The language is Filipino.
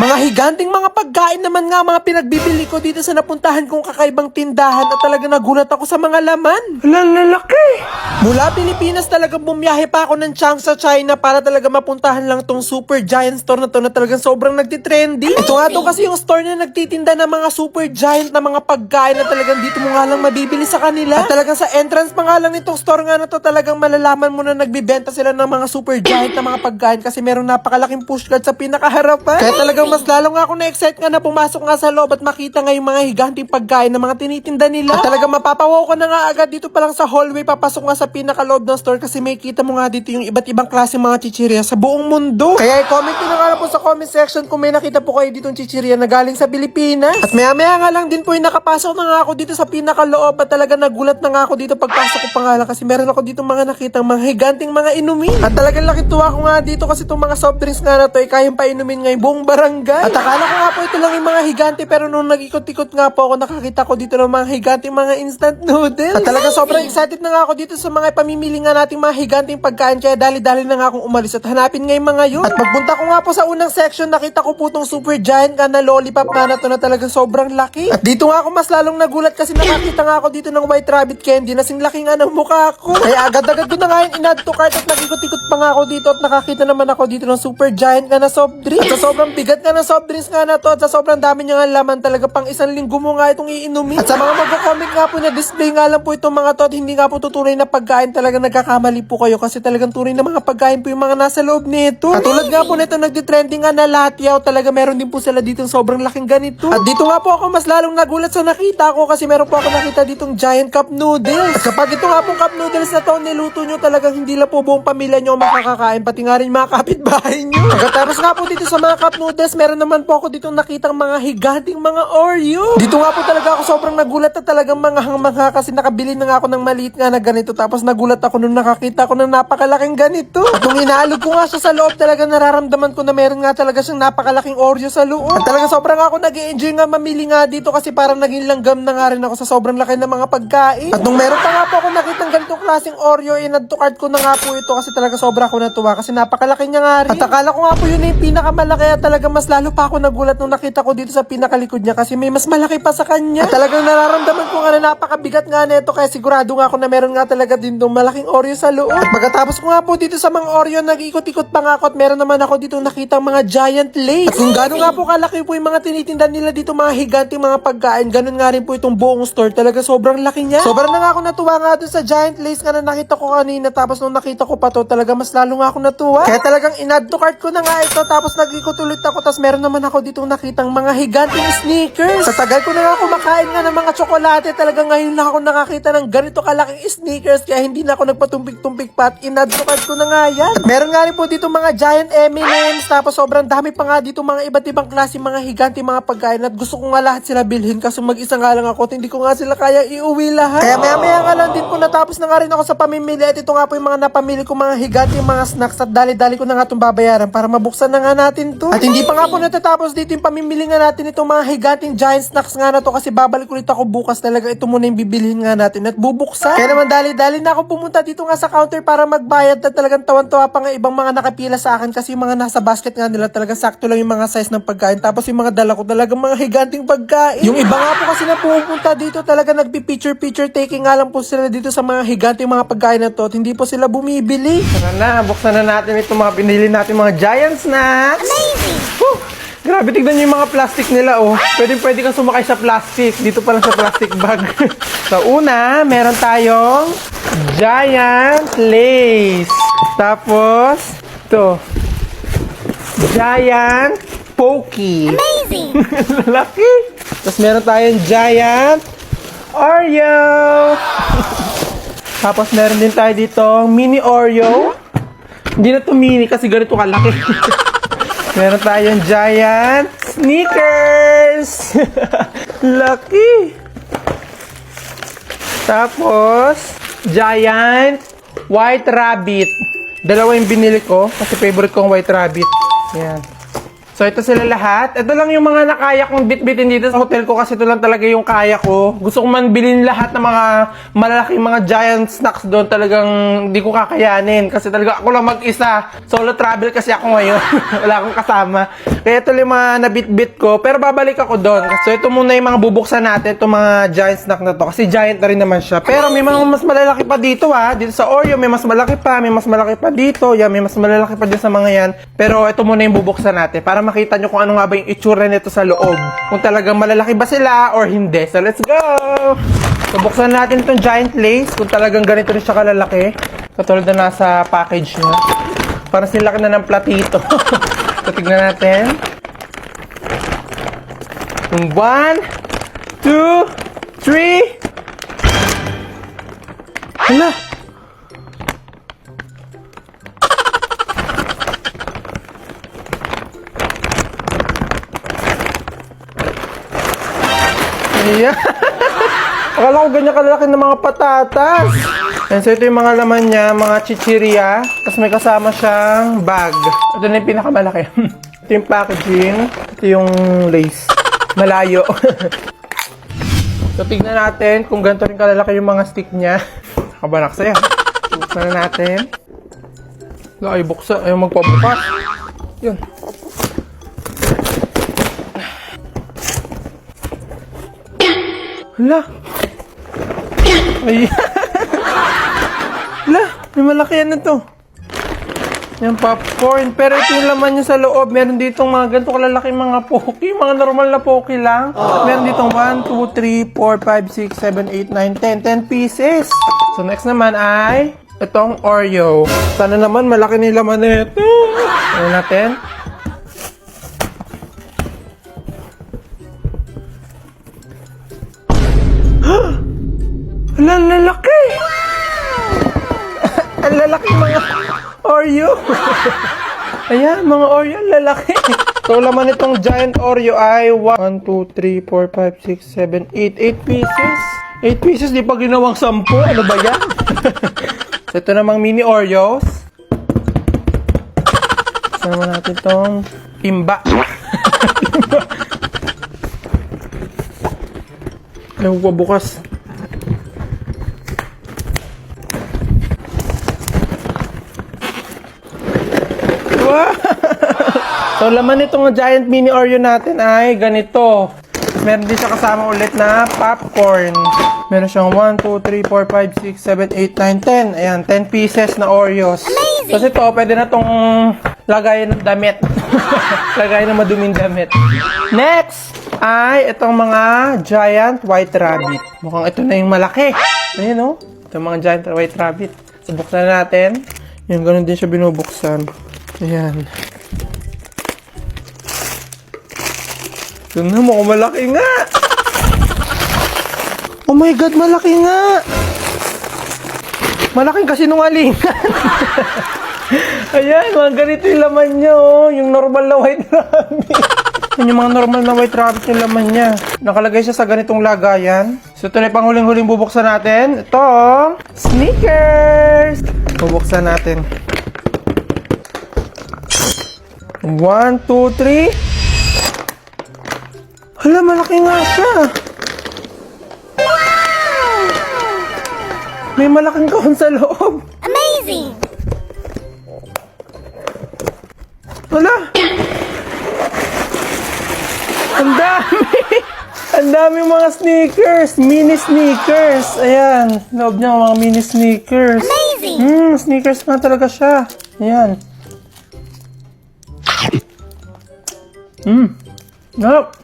Mga higanting mga pagkain naman nga mga pinagbibili ko dito sa napuntahan kong kakaibang tindahan at talaga nagulat ako sa mga laman. Lalaki! Mula Pilipinas talaga bumiyahe pa ako ng Changsha, China para talaga mapuntahan lang tong super giant store na to na talagang sobrang nagtitrendy. Ito nga to kasi yung store na nagtitinda ng mga super giant na mga pagkain na talagang dito mo nga lang mabibili sa kanila. At talagang sa entrance pa nga lang nitong store nga na to talagang malalaman mo na nagbibenta sila ng mga super giant na mga pagkain kasi meron napakalaking pushcart sa pinakaharapan. Kaya talagang mas lalo nga ako na-excite nga na pumasok nga sa loob at makita nga yung mga higanting pagkain na mga tinitinda nila. At talagang mapapawaw ko na nga agad dito pa lang sa hallway papasok nga sa pinakaloob ng store kasi may kita mo nga dito yung iba't ibang klase mga chichirya sa buong mundo. Kaya i-comment nyo na nga po sa comment section kung may nakita po kayo ditong chichirya na galing sa Pilipinas. At maya-maya nga lang din po yung nakapasok na nga ako dito sa pinakaloob at talaga nagulat na nga ako dito pagpasok ko pa nga lang kasi meron ako dito mga nakitang mga higanting mga inumin. At talagang lakituwa ko nga dito kasi itong mga soft drinks nga na to ay kayang painumin nga yung buong barangay. At akala ko nga po ito lang yung mga higante pero nung nag-ikot-ikot nga po ako nakakita ko dito ng mga higanting mga instant noodles. At talagang sobrang excited na nga ako dito sa mga pamimili nga nating mga higanting pagkain kaya dali-dali na nga akong umalis at hanapin nga yung mga yun. At pagpunta ko nga po sa unang section nakita ko po itong super giant nga na lollipop nga na to na talagang sobrang laki. At dito nga ako mas lalong nagulat kasi nakakita nga ako dito ng white rabbit candy na sing laki nga ng mukha ko. Kaya agad-agad ko na nga yung in-add to cart at nag-ikot-ikot pa nga ako dito at nakakita naman ako dito ng super giant nga na soft drink. At sa sobrang bigat nga ng soft drinks nga na to at sa sobrang dami niya nga laman talaga pang isang linggo mo nga itong iinumin. At sa mga magko-comment nga po na display nga lang po itong mga to at hindi nga po tutuloy na pagkain talaga nagkakamali po kayo kasi talagang tunay na mga pagkain po yung mga nasa loob nito. At tulad nga po nito nagtitrending nga na latyaw talaga meron din po sila dito sobrang laking ganito. At dito nga po ako mas lalong nagulat sa nakita ko kasi meron po ako nakita ditong giant cup noodles. At kapag ito nga pong cup noodles na to niluto nyo talagang hindi lang po buong pamilya nyo makakakain pati nga rin mga kapitbahay nyo. Pagkatapos nga po dito sa mga cup noodles meron naman po ako ditong nakitang mga higanting mga Oreo. Dito nga po talaga ako sobrang nagulat at talagang mga kasi nakabili na nga ako ng maliit nga na ganito tapos nagulat ako nung nakakita ko ng napakalaking ganito. At nung inaalog ko nga siya sa loob talaga nararamdaman ko na meron nga talaga siyang napakalaking Oreo sa loob. At talaga sobrang ako nag-i-enjoy nga mamili nga dito kasi parang naging langgam na nga rin ako sa sobrang laki ng mga pagkain. At nung meron pa nga po ako nakitang ganitong klaseng Oreo in-add to cart ko na nga po ito kasi talaga sobra ako natuwa kasi napakalaki niya nga rin. At akala ko nga po yun yung pinakamalaki at talaga mas lalo pa ako nagulat nung nakita ko dito sa pinakalikod niya kasi may mas malaki pa sa kanya. At talagang nararamdaman ko nga na napakabigat nga nito kaya sigurado nga ako na meron nga talaga din itong malaking Oreo sa loob. At pagkatapos ko nga po dito sa mga Oreo nag-ikot-ikot pa nga ako at meron naman ako dito nakitang mga giant lace. At kung gano'n nga po kalaki po yung mga tinitinda nila dito mga higanting mga pagkain ganun nga rin po itong buong store talaga sobrang laki niya. Sobrang na nga ako natuwa nga dun sa giant lace nga na nakita ko kanina tapos nung nakita ko pa to talaga mas lalo nga ako natuwa. Kaya talagang in-add to cart ko na nga ito tapos nag-ikot ulit ako tapos meron naman ako ditong nakitang mga higanting sneakers. Sa tagal ko na nga kumakain nga ng mga tsokolate talaga ngayon lang ako nakakita ng ganito kalaking sneakers kaya hindi na ako nagpatumpik-tumpik pa at in-add to cart ko na nga yan. At meron nga rin po dito mga giant M&M's tapos sobrang dami pa nga dito mga iba't ibang klase mga higanting mga pagkain at gusto ko nga lahat sila bilhin kasi mag-isa nga lang ako at hindi ko nga sila kaya iuwi lahat. Kaya maya-maya nga lang din po natapos na nga rin ako sa pamimili at ito nga po yung mga napamili ko mga higanting mga snacks at dali-dali ko na nga itong babayaran para mabuksan na nga natin to. At hindi pa nga po natatapos dito yung pamimili nga natin itong mga higanting giant snacks nga na to kasi babalik ulit ako bukas talaga ito muna yung bibilhin nga natin at bubuksan. Kaya naman dali-dali na ako pumunta dito nga sa counter para magbayad at talagang tawan-tawa pa nga ibang mga nakapila sa akin kasi yung mga nasa basket nga nila talaga sakto lang yung mga size ng pagkain tapos yung mga dala ko talaga mga higanting pagkain. Yung iba nga po kasi na pupunta dito talaga nagpi-picture taking nga lang po sila dito sa mga higanting mga pagkain na to at hindi po sila bumibili. Tara na, buksan na natin itong mga binili natin mga giant snacks. Amazing! Woo! Grabe, tignan nyo yung mga plastic nila, oh. Pwede kang sumakay sa plastic. Dito pa lang sa plastic bag. So, una, meron tayong giant lace. Tapos, ito. Giant pokey. Amazing! Laki! Tapos, meron tayong giant Oreo. Tapos, meron din tayo dito mini Oreo. Hindi na to mini kasi ganito kalaki. Meron tayong giant sneakers. Lucky. Tapos, giant white rabbit. Dalawa yung binili ko kasi favorite kong white rabbit. Yan. So, ito sila lahat. Ito lang yung mga nakaya kong bit-bitin dito sa hotel ko kasi ito lang talaga yung kaya ko. Gusto kong man bilhin lahat ng mga malalaking mga giant snacks doon. Talagang hindi ko kakayanin kasi talaga ako lang mag-isa. Solo travel kasi ako ngayon. Wala akong kasama. Kaya ito yung mga nabit-bit ko. Pero babalik ako doon. So, ito muna yung mga bubuksan natin. Itong mga giant snack na to. Kasi giant na rin naman siya. Pero may mga mas malalaki pa dito ha. Dito sa Oreo may mas malaki pa. May mas malaki pa dito. Yan, may mas malalaki pa dyan sa mga yan. Pero ito muna yung bubuksan natin. Para makita nyo kung ano nga ba yung itsura nito sa loob. Kung talagang malalaki ba sila or hindi. So, let's go! So, buksan natin itong giant lace. Kung talagang ganito rin siya kalalaki. Katulad na nasa package niya. Parang silaki na ng platito. So, tignan natin. 1, 2, 3. Hala! Ayan. Akala ko ganyan kalaki ng mga patatas. And so ito yung mga laman niya, mga chichirya. Tapos may kasama siyang bag. Ito na yung pinakamalaki. Ito yung packaging. Ito yung lace. Malayo. So tignan natin kung ganito rin kalalaki yung mga stick niya. Kabanak saya. Buksan na natin. Ay, buksan. Ayaw magpabukas. Yun. Hala. Ay. Hala, may malaki yan na to. Yung popcorn. Pero ito yung laman niya sa loob. Meron ditong mga ganito kalalaki mga poki. Mga normal na poki lang. Meron ditong 1, 2, 3, 4, 5, 6, 7, 8, 9, 10. 10 pieces. So next naman ay itong Oreo. Sana naman malaki na yung laman nito. Ano natin? Ang lalaki! Ang lalaki mga Oreo! Ayan, mga Oreo, ang lalaki! So, laman itong giant Oreo ay 1, 2, 3, 4, 5, 6, 7, 8 pieces. 8 pieces, di pa ginawang 10. Ano ba yan? So, ito namang mini Oreos. Sama natin itong timba. Ano ba bukas? So, laman nitong giant mini Oreo natin ay ganito. Meron din siya kasama ulit na popcorn. Meron siyang 1, 2, 3, 4, 5, 6, 7, 8, 9, 10. Ayan, 10 pieces na Oreos. Amazing! Kasi ito, pwede na itong lagayan ng damit. Lagayan ng maduming damit. Next ay itong mga giant white rabbit. Mukhang ito na yung malaki. Ayan o. Itong mga giant white rabbit. So, buksan natin. Yung ganun din siya binubuksan. Ayan. Tignan mo, malaki nga! Oh my God, malaki nga! Malaking kasinungalingan. Ayan, mga ganito yung laman niya, oh. Yung normal na white rabbit. Yung mga normal na white rabbit yung laman niya. Nakalagay siya sa ganitong lagayan. So, ito na yung panghuling-huling bubuksan natin. Ito, Snickers! Bubuksan natin. 1, 2, 3. Hala, malaki nga siya. Wow! May malaking kahon sa loob. Amazing! Hala! Ang dami! Ang daming mga sneakers. Mini sneakers. Ayan. Loob niya mga mini sneakers. Amazing! Sneakers na talaga siya. Ayan. Nope.